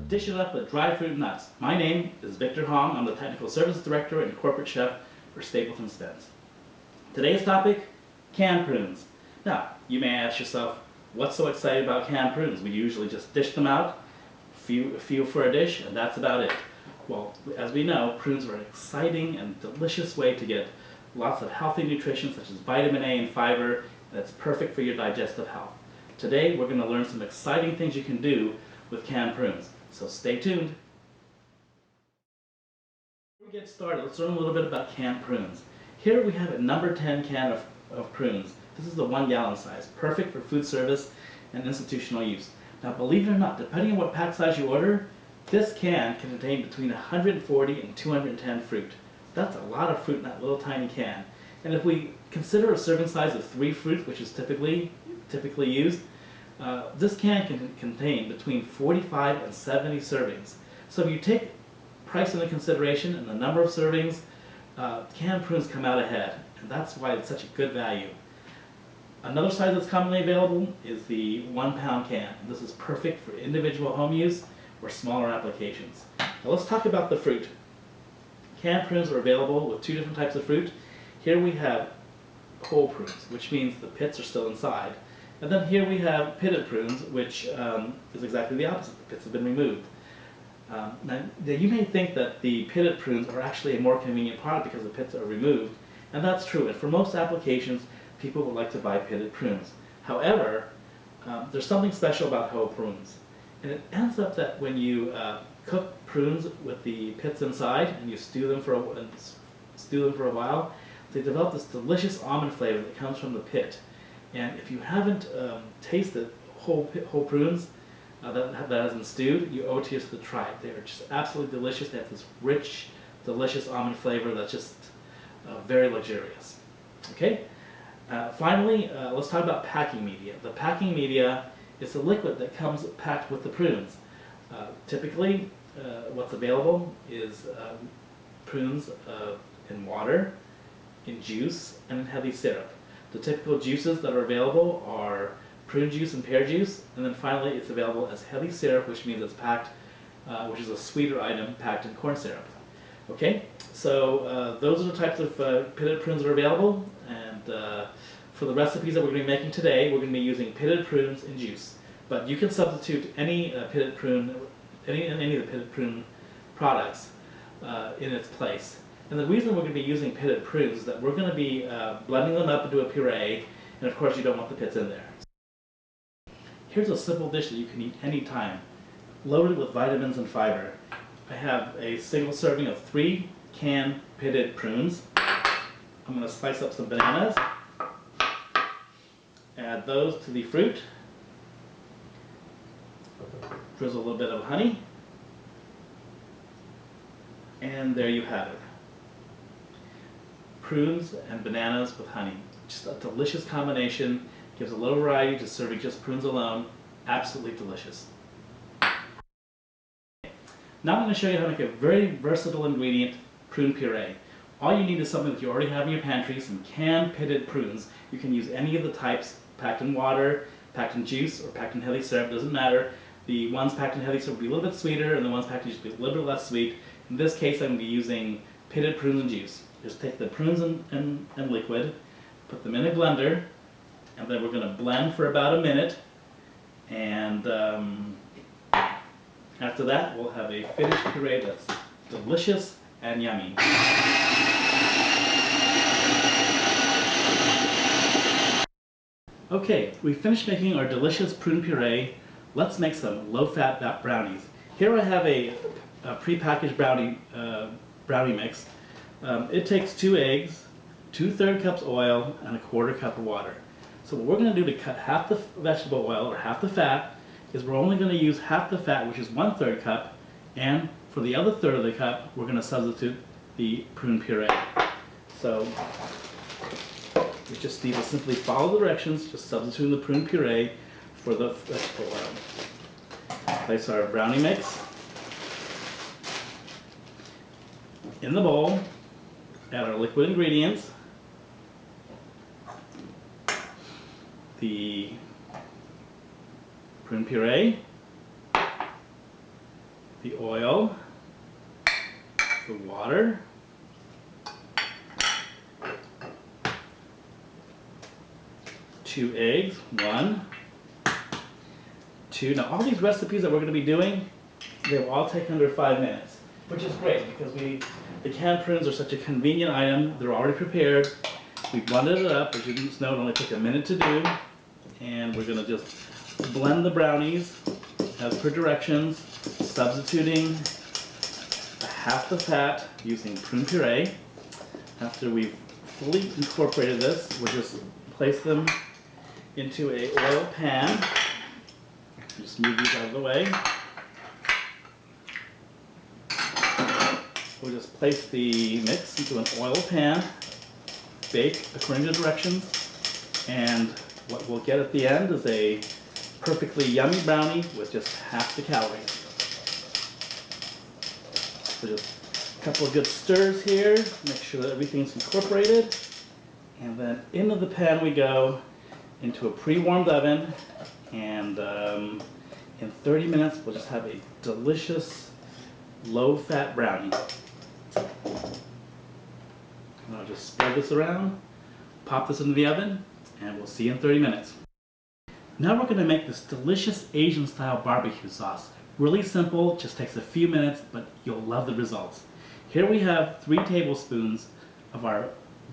dish it up with dry fruit and nuts. My name is Victor Hong. I'm the Technical Services Director and Corporate Chef for Stapleton Spence. Today's topic, canned prunes. Now, you may ask yourself, what's so exciting about canned prunes? We usually just dish them out, few for a dish, and that's about it. Well, as we know, prunes are an exciting and delicious way to get lots of healthy nutrition such as vitamin A and fiber that's perfect for your digestive health. Today we're going to learn some exciting things you can do with canned prunes, so stay tuned. Before we get started, let's learn a little bit about canned prunes. Here we have a number 10 can of prunes. This is the 1 gallon size, perfect for food service and institutional use. Now believe it or not, depending on what pack size you order, this can contain between 140 and 210 fruit. That's a lot of fruit in that little tiny can. And if we consider a serving size of 3 fruits, which is typically used, this can contain between 45 and 70 servings. So if you take price into consideration and the number of servings, canned prunes come out ahead, and that's why it's such a good value. Another size that's commonly available is the 1 pound can. This is perfect for individual home use or smaller applications. Now let's talk about the fruit. Canned prunes are available with 2 different types of fruit. Here we have whole prunes, which means the pits are still inside. And then here we have pitted prunes, which is exactly the opposite. The pits have been removed. Now you may think that the pitted prunes are actually a more convenient product because the pits are removed, and that's true. And for most applications, people would like to buy pitted prunes. However, there's something special about whole prunes. And it ends up that when you cook prunes with the pits inside and you stew them for a while, they develop this delicious almond flavor that comes from the pit. And if you haven't tasted whole prunes that hasn't stewed, you owe it to yourself to try it. They are just absolutely delicious. They have this rich, delicious almond flavor that's just very luxurious. Okay. Finally, let's talk about packing media. The packing media is a liquid that comes packed with the prunes. Typically, what's available is prunes in water, in juice, and in heavy syrup. The typical juices that are available are prune juice and pear juice, and then finally it's available as heavy syrup, which means it's packed, which is a sweeter item packed in corn syrup. Okay, so those are the types of pitted prunes that are available, and for the recipes that we're going to be making today, we're going to be using pitted prunes in juice. But you can substitute any pitted prune, any of the pitted prune products in its place. And the reason we're going to be using pitted prunes is that we're going to be blending them up into a puree, and of course you don't want the pits in there. Here's a simple dish that you can eat anytime, loaded with vitamins and fiber. I have a single serving of 3 canned pitted prunes. I'm going to slice up some bananas, add those to the fruit, drizzle a little bit of honey, and there you have it. Prunes and bananas with honey. Just a delicious combination. Gives a little variety to serving just prunes alone. Absolutely delicious. Now I'm going to show you how to make a very versatile ingredient, prune puree. All you need is something that you already have in your pantry, some canned pitted prunes. You can use any of the types, packed in water, packed in juice, or packed in heavy syrup, doesn't matter. The ones packed in heavy syrup will be a little bit sweeter, and the ones packed in juice will be a little bit less sweet. In this case, I'm going to be using pitted prunes and juice. Just take the prunes and liquid, put them in a blender, and then we're going to blend for about a minute, and after that we'll have a finished puree that's delicious and yummy. Okay, we finished making our delicious prune puree. Let's make some low-fat brownies. Here I have a pre-packaged brownie mix. It takes 2 eggs, 2/3 cups oil, and 1/4 cup of water. So what we're going to do to cut half the vegetable oil, or half the fat, is we're only going to use half the fat, which is 1/3 cup, and for the other third of the cup, we're going to substitute the prune puree. So we just need to simply follow the directions, just substituting the prune puree for the vegetable oil. Place our brownie mix in the bowl, add our liquid ingredients, the prune puree, the oil, the water, two eggs, one, two. Now all these recipes that we're going to be doing, they will all take under 5 minutes, which is great because the canned prunes are such a convenient item. They're already prepared. We blended it up. As you know, it only took a minute to do. And we're going to just blend the brownies as per directions, substituting half the fat using prune puree. After we've fully incorporated this, we'll just place them into a oil pan. Just move these out of the way. We'll just place the mix into an oil pan, bake according to directions, and what we'll get at the end is a perfectly yummy brownie with just half the calories. So just a couple of good stirs here, make sure that everything's incorporated, and then into the pan we go, into a pre-warmed oven, and in 30 minutes we'll just have a delicious low-fat brownie. And I'll just spread this around, pop this into the oven, and we'll see you in 30 minutes. Now we're going to make this delicious Asian-style barbecue sauce. Really simple, just takes a few minutes, but you'll love the results. Here we have 3 tablespoons of our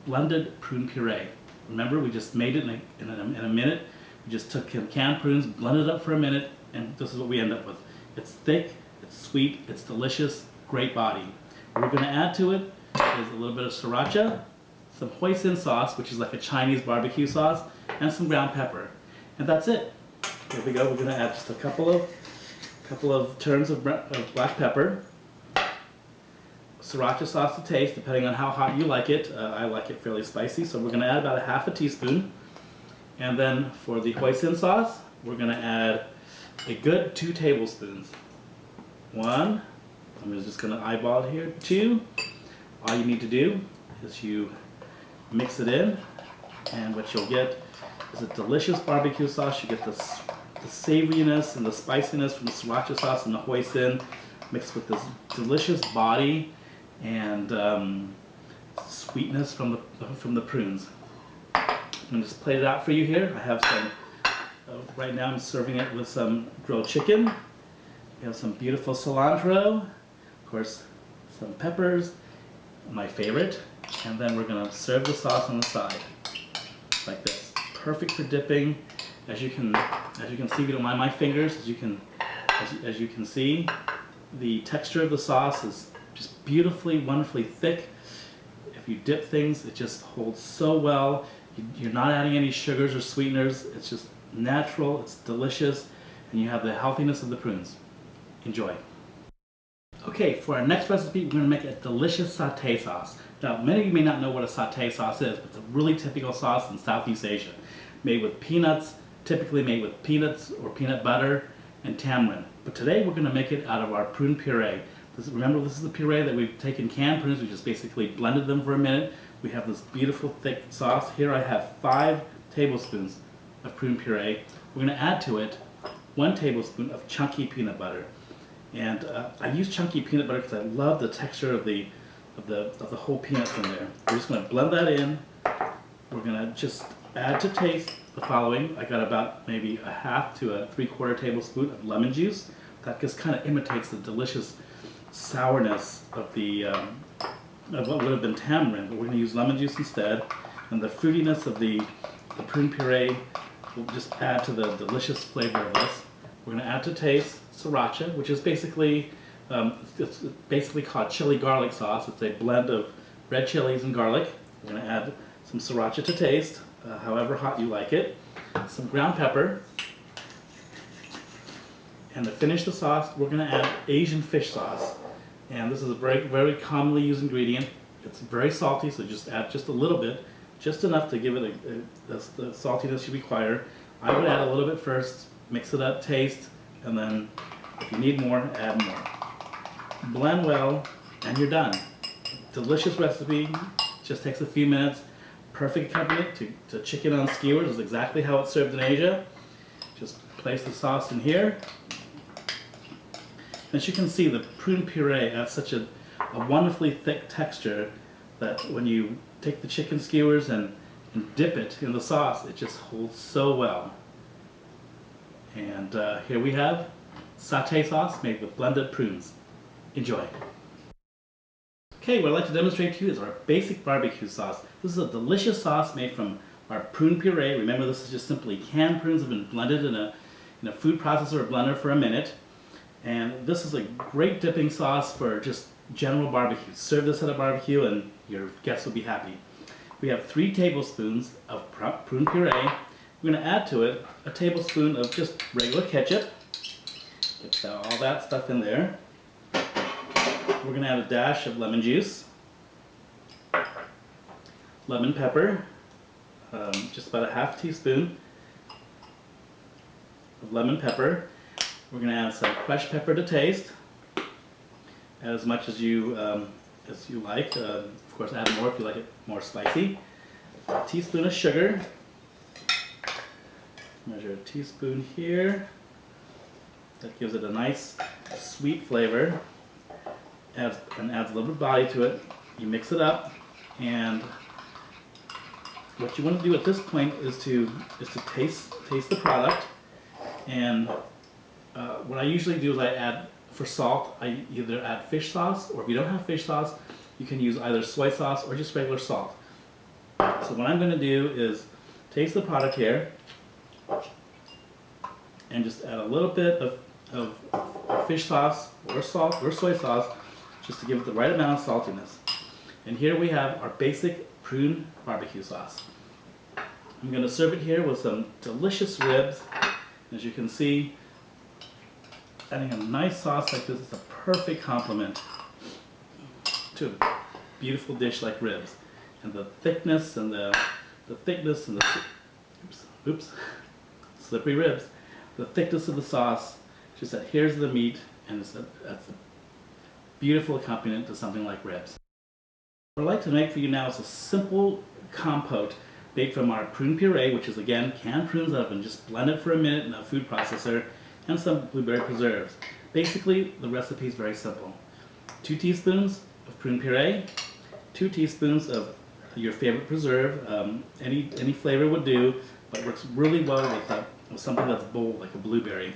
blended prune puree. Remember, we just made it in a minute. We just took canned prunes, blended it up for a minute, and this is what we end up with. It's thick, it's sweet, it's delicious, great body. What we're going to add to it is a little bit of sriracha, some hoisin sauce, which is like a Chinese barbecue sauce, and some ground pepper. And that's it. Here we go. We're going to add just a couple of turns of black pepper, sriracha sauce to taste, depending on how hot you like it. I like it fairly spicy, so we're going to add about a half a teaspoon. And then for the hoisin sauce, we're going to add a good 2 tablespoons. 1, I'm just going to eyeball it here. 2, all you need to do is you mix it in, and what you'll get is a delicious barbecue sauce. You get the savoriness and the spiciness from the sriracha sauce and the hoisin mixed with this delicious body and sweetness from the prunes. I'm going to just plate it out for you here. I have some, right now I'm serving it with some grilled chicken. We have some beautiful cilantro, of course some peppers, my favorite, and then we're going to serve the sauce on the side like this. Perfect for dipping. As you can see, if you don't mind my fingers, as you can see, the texture of the sauce is just beautifully, wonderfully thick. If you dip things, it just holds so well. You're not adding any sugars or sweeteners. It's just natural, it's delicious, and you have the healthiness of the prunes. Enjoy. Okay, for our next recipe, we're going to make a delicious satay sauce. Now, many of you may not know what a satay sauce is, but it's a really typical sauce in Southeast Asia. Made with peanuts, typically made with peanuts or peanut butter and tamarind. But today we're going to make it out of our prune puree. Remember, this is the puree that we've taken canned prunes, we just basically blended them for a minute. We have this beautiful thick sauce. Here I have 5 tablespoons of prune puree. We're going to add to it 1 tablespoon of chunky peanut butter. And I use chunky peanut butter because I love the texture of the whole peanuts in there. We're just going to blend that in. We're going to just add to taste the following. I got about maybe a half to a 3/4 tablespoon of lemon juice. That just kind of imitates the delicious sourness of what would have been tamarind, but we're going to use lemon juice instead. And the fruitiness of the prune puree will just add to the delicious flavor of this. We're going to add to taste sriracha, which is basically it's basically called chili garlic sauce. It's a blend of red chilies and garlic. We're going to add some sriracha to taste, however hot you like it. Some ground pepper. And to finish the sauce, we're going to add Asian fish sauce. And this is a very, very commonly used ingredient. It's very salty, so just add just a little bit, just enough to give it the saltiness you require. I would add a little bit first, mix it up, taste, and then if you need more, add more. Blend well, and you're done. Delicious recipe, just takes a few minutes. Perfect accompaniment to chicken on skewers is exactly how it's served in Asia. Just place the sauce in here. As you can see, the prune puree has such a wonderfully thick texture that when you take the chicken skewers and dip it in the sauce, it just holds so well. And here we have satay sauce made with blended prunes. Enjoy. Okay, what I'd like to demonstrate to you is our basic barbecue sauce. This is a delicious sauce made from our prune puree. Remember, this is just simply canned prunes that have been blended in a food processor or blender for a minute. And this is a great dipping sauce for just general barbecue. Serve this at a barbecue and your guests will be happy. We have 3 tablespoons of prune puree. We're going to add to it a tablespoon of just regular ketchup. Get all that stuff in there. We're going to add a dash of lemon juice, lemon pepper, just about a half teaspoon of lemon pepper. We're going to add some crushed pepper to taste. Add as much as you like. Of course, add more if you like it more spicy. A teaspoon of sugar. Measure a teaspoon here. That gives it a nice sweet flavor. Adds a little bit of body to it. You mix it up, and what you want to do at this point is to taste the product. And what I usually do is I add, for salt, I either add fish sauce, or if you don't have fish sauce, you can use either soy sauce or just regular salt. So what I'm going to do is taste the product here, and just add a little bit of fish sauce or salt or soy sauce, just to give it the right amount of saltiness. And here we have our basic prune barbecue sauce. I'm going to serve it here with some delicious ribs. As you can see, adding a nice sauce like this is a perfect complement to a beautiful dish like ribs. And the thickness and the slippery ribs. The thickness of the sauce just adheres to the meat, and that's a beautiful accompaniment to something like ribs. What I'd like to make for you now is a simple compote made from our prune puree, which is again canned prunes that have been just blended for a minute in a food processor, and some blueberry preserves. Basically, the recipe is very simple. 2 teaspoons of prune puree, 2 teaspoons of your favorite preserve. Any flavor would do, but works really well with something that's bold, like a blueberry.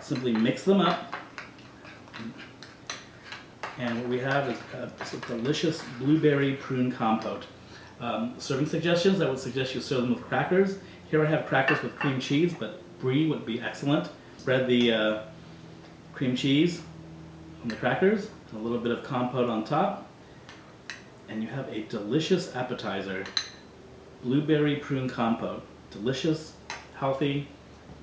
Simply mix them up, and what we have is a delicious blueberry prune compote. Serving suggestions, I would suggest you serve them with crackers. Here I have crackers with cream cheese, but brie would be excellent. Spread the cream cheese on the crackers, and a little bit of compote on top, and you have a delicious appetizer. Blueberry prune compote. Delicious, healthy,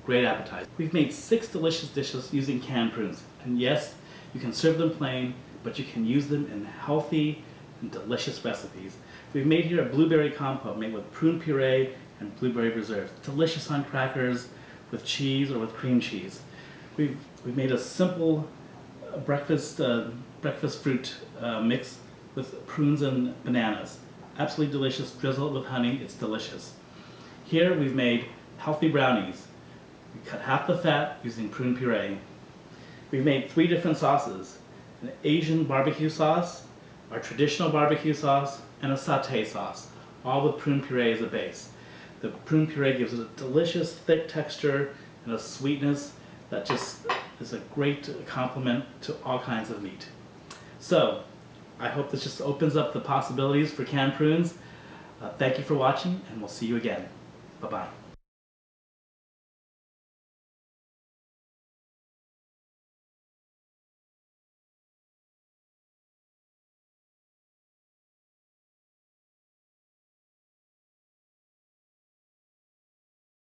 great appetizer. We've made 6 delicious dishes using canned prunes, and yes, you can serve them plain, but you can use them in healthy and delicious recipes. We've made here a blueberry compote made with prune puree and blueberry preserves. Delicious on crackers, with cheese or with cream cheese. We've made a simple breakfast fruit mix with prunes and bananas. Absolutely delicious. Drizzle it with honey. It's delicious. Here we've made healthy brownies. We cut half the fat using prune puree. We've made 3 different sauces: an Asian barbecue sauce, our traditional barbecue sauce, and a satay sauce, all with prune puree as a base. The prune puree gives it a delicious thick texture and a sweetness that just is a great complement to all kinds of meat. So I hope this just opens up the possibilities for canned prunes. Thank you for watching, and we'll see you again. Bye-bye.